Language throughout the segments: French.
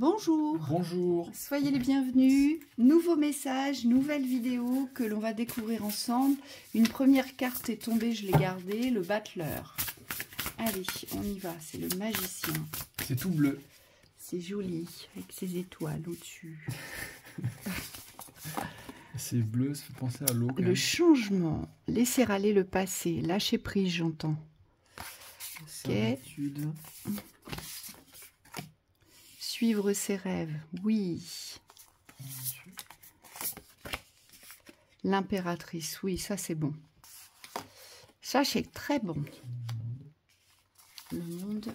Bonjour, Bonjour. soyez les bienvenus. Nouveau message, nouvelle vidéo que l'on va découvrir ensemble. Une première carte est tombée, je l'ai gardée, le battleur. Allez, on y va, c'est le magicien. C'est tout bleu. C'est joli, avec ses étoiles au-dessus. C'est bleu, ça fait penser à l'eau. Le changement, laisser aller le passé, lâcher prise, j'entends. Ok. Suivre ses rêves, oui. L'impératrice, oui, ça c'est bon. Ça c'est très bon. Le monde.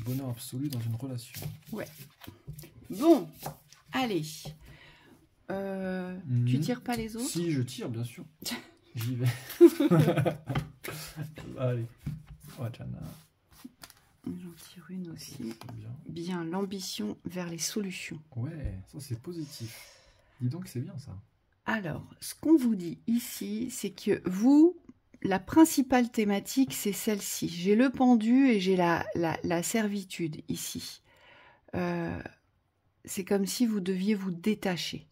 Bonheur absolu dans une relation. Ouais. Bon, allez. Tu tires pas les autres? Si, je tire, bien sûr. J'y vais. Allez. Oh, Jana. J'en tire une aussi. Bien. Bien, l'ambition vers les solutions. Ouais, ça c'est positif. Dis donc, c'est bien ça. Alors, ce qu'on vous dit ici, c'est que vous, la principale thématique, c'est celle-ci. J'ai le pendu et j'ai la servitude ici. C'est comme si vous deviez vous détacher.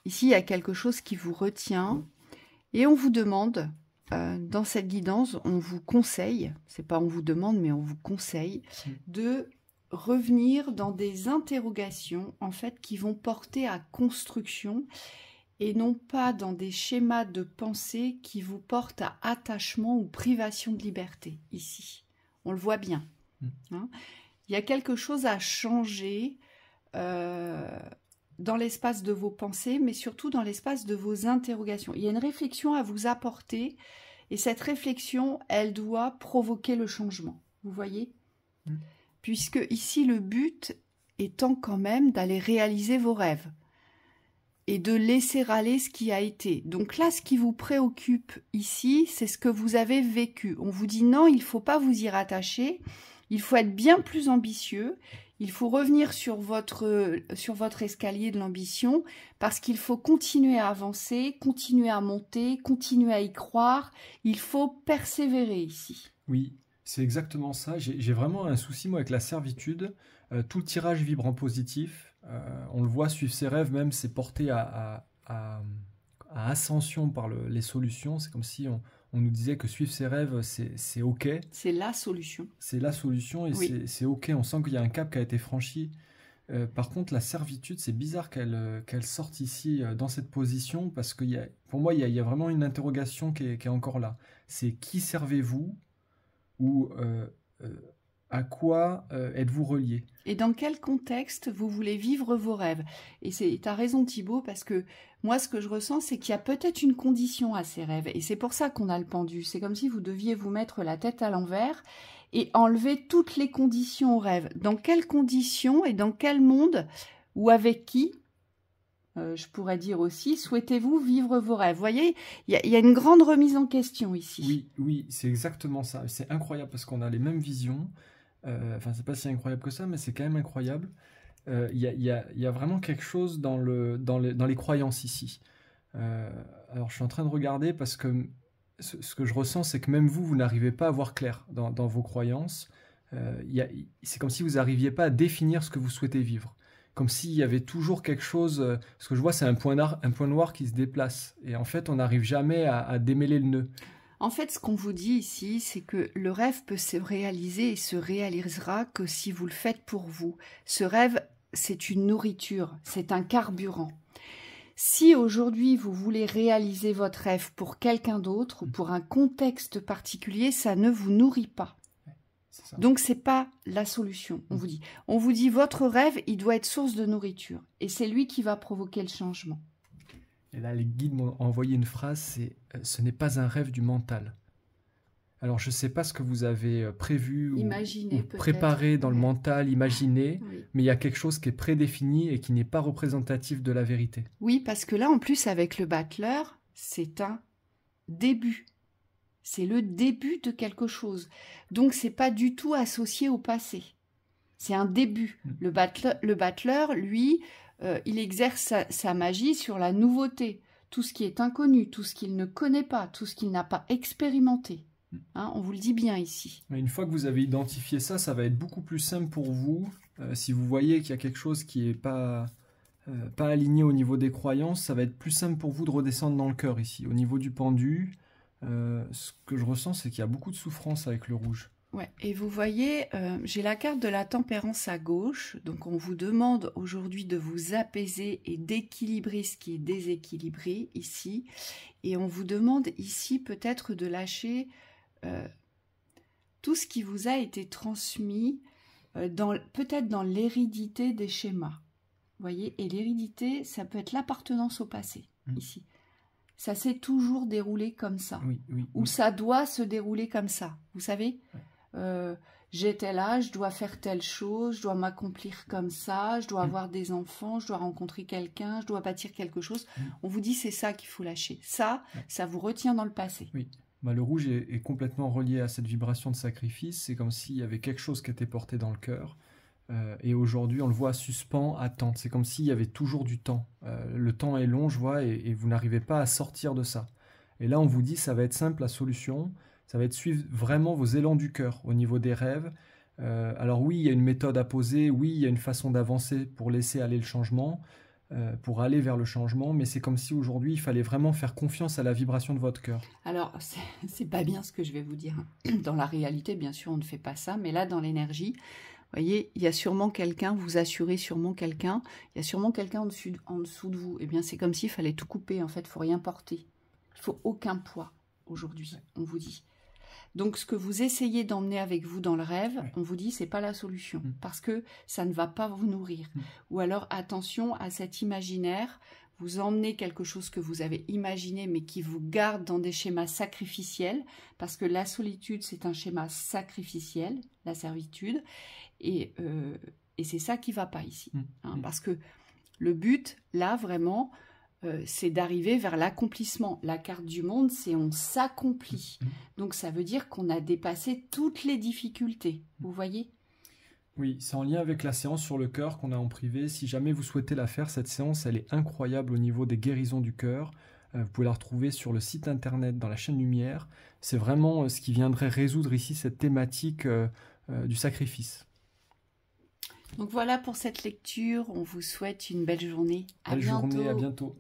Ici, il y a quelque chose qui vous retient et on vous demande, dans cette guidance, on vous conseille, c'est pas on vous demande, mais on vous conseille de revenir dans des interrogations en fait qui vont porter à construction et non pas dans des schémas de pensée qui vous portent à attachement ou privation de liberté ici. On le voit bien. Hein. Il y a quelque chose à changer dans l'espace de vos pensées, mais surtout dans l'espace de vos interrogations. Il y a une réflexion à vous apporter et cette réflexion, elle doit provoquer le changement. Vous voyez ? Puisque ici, le but étant quand même d'aller réaliser vos rêves et de laisser aller ce qui a été. Donc là, ce qui vous préoccupe ici, c'est ce que vous avez vécu. On vous dit non, il ne faut pas vous y rattacher, il faut être bien plus ambitieux, il faut revenir sur votre escalier de l'ambition parce qu'il faut continuer à avancer, continuer à monter, continuer à y croire, il faut persévérer ici. Oui, c'est exactement ça. J'ai vraiment un souci, moi, avec la servitude. Tout le tirage vibre en positif. On le voit, suivre ses rêves, même, c'est porté à ascension par les solutions. C'est comme si on nous disait que suivre ses rêves, c'est OK. C'est la solution. C'est la solution et oui. c'est OK. On sent qu'il y a un cap qui a été franchi. Par contre, la servitude, c'est bizarre qu'elle sorte ici dans cette position parce que pour moi, il y a vraiment une interrogation qui est encore là. C'est qui servez-vous ou à quoi êtes-vous relié? Et dans quel contexte vous voulez vivre vos rêves? Et tu as raison Thibaut, parce que moi ce que je ressens c'est qu'il y a peut-être une condition à ces rêves. Et c'est pour ça qu'on a le pendu. C'est comme si vous deviez vous mettre la tête à l'envers et enlever toutes les conditions au rêve. Dans quelles conditions et dans quel monde ou avec qui, je pourrais dire aussi, souhaitez-vous vivre vos rêves? Vous voyez, il y a une grande remise en question ici. Oui, c'est exactement ça. C'est incroyable parce qu'on a les mêmes visions. Enfin, c'est pas si incroyable que ça, mais c'est quand même incroyable. Il y a vraiment quelque chose dans les croyances ici. Alors, je suis en train de regarder parce que ce que je ressens, c'est que même vous n'arrivez pas à voir clair dans vos croyances. C'est comme si vous n'arriviez pas à définir ce que vous souhaitez vivre. Comme s'il y avait toujours quelque chose... ce que je vois, c'est un point noir qui se déplace. Et en fait, on n'arrive jamais à démêler le nœud. En fait, ce qu'on vous dit ici, c'est que le rêve peut se réaliser et se réalisera que si vous le faites pour vous. Ce rêve, c'est une nourriture, c'est un carburant. Si aujourd'hui vous voulez réaliser votre rêve pour quelqu'un d'autre, pour un contexte particulier, ça ne vous nourrit pas. Donc c'est pas la solution. On vous dit votre rêve, il doit être source de nourriture et c'est lui qui va provoquer le changement. Et là, les guides m'ont envoyé une phrase, c'est « ce n'est pas un rêve du mental ». Alors, je ne sais pas ce que vous avez prévu ou préparé dans le mental, imaginé, mais il y a quelque chose qui est prédéfini et qui n'est pas représentatif de la vérité. Oui, parce que là, en plus, avec le battleur, c'est un début. C'est le début de quelque chose. Donc, ce n'est pas du tout associé au passé. C'est un début. Le battleur, lui... il exerce sa magie sur la nouveauté, tout ce qui est inconnu, tout ce qu'il ne connaît pas, tout ce qu'il n'a pas expérimenté. Hein, on vous le dit bien ici. Mais une fois que vous avez identifié ça, ça va être beaucoup plus simple pour vous. Si vous voyez qu'il y a quelque chose qui n'est pas aligné au niveau des croyances, ça va être plus simple pour vous de redescendre dans le cœur ici. Au niveau du pendu, ce que je ressens, c'est qu'il y a beaucoup de souffrance avec le rouge. Ouais, et vous voyez, j'ai la carte de la tempérance à gauche, donc on vous demande aujourd'hui de vous apaiser et d'équilibrer ce qui est déséquilibré ici, et on vous demande ici peut-être de lâcher tout ce qui vous a été transmis, peut-être dans l'hérédité des schémas, vous voyez, et l'hérédité, ça peut être l'appartenance au passé, ici. Ça s'est toujours déroulé comme ça, ou ça doit se dérouler comme ça, vous savez. J'étais là, je dois faire telle chose, je dois m'accomplir comme ça, je dois avoir des enfants, je dois rencontrer quelqu'un, je dois bâtir quelque chose. On vous dit c'est ça qu'il faut lâcher. Ça vous retient dans le passé. Oui. Bah, le rouge est complètement relié à cette vibration de sacrifice. C'est comme s'il y avait quelque chose qui était porté dans le cœur. Et aujourd'hui, on le voit suspend, attendre. C'est comme s'il y avait toujours du temps. Le temps est long, je vois, et vous n'arrivez pas à sortir de ça. Et là, on vous dit ça va être simple, la solution. Ça va être suivre vraiment vos élans du cœur au niveau des rêves. Alors oui, il y a une méthode à poser, oui, il y a une façon d'avancer pour laisser aller le changement, pour aller vers le changement, mais c'est comme si aujourd'hui, il fallait vraiment faire confiance à la vibration de votre cœur. Alors, c'est pas bien ce que je vais vous dire. Dans la réalité, bien sûr, on ne fait pas ça, mais là, dans l'énergie, vous voyez, il y a sûrement quelqu'un, vous assurez sûrement quelqu'un, il y a sûrement quelqu'un en dessous de vous. Eh bien, c'est comme s'il fallait tout couper, en fait, il ne faut rien porter. Il ne faut aucun poids aujourd'hui, on vous dit. Donc, ce que vous essayez d'emmener avec vous dans le rêve, on vous dit, c'est pas la solution, parce que ça ne va pas vous nourrir. Ou alors, attention à cet imaginaire, vous emmenez quelque chose que vous avez imaginé, mais qui vous garde dans des schémas sacrificiels, parce que la solitude, c'est un schéma sacrificiel, la servitude, et c'est ça qui va pas ici. Hein, parce que le but, là, vraiment... c'est d'arriver vers l'accomplissement. La carte du monde, c'est on s'accomplit. Donc ça veut dire qu'on a dépassé toutes les difficultés. Vous voyez ? Oui, c'est en lien avec la séance sur le cœur qu'on a en privé. Si jamais vous souhaitez la faire, cette séance, elle est incroyable au niveau des guérisons du cœur. Vous pouvez la retrouver sur le site internet, dans la chaîne Lumière. C'est vraiment ce qui viendrait résoudre ici cette thématique du sacrifice. Donc voilà pour cette lecture. On vous souhaite une belle journée. Belle journée, à bientôt.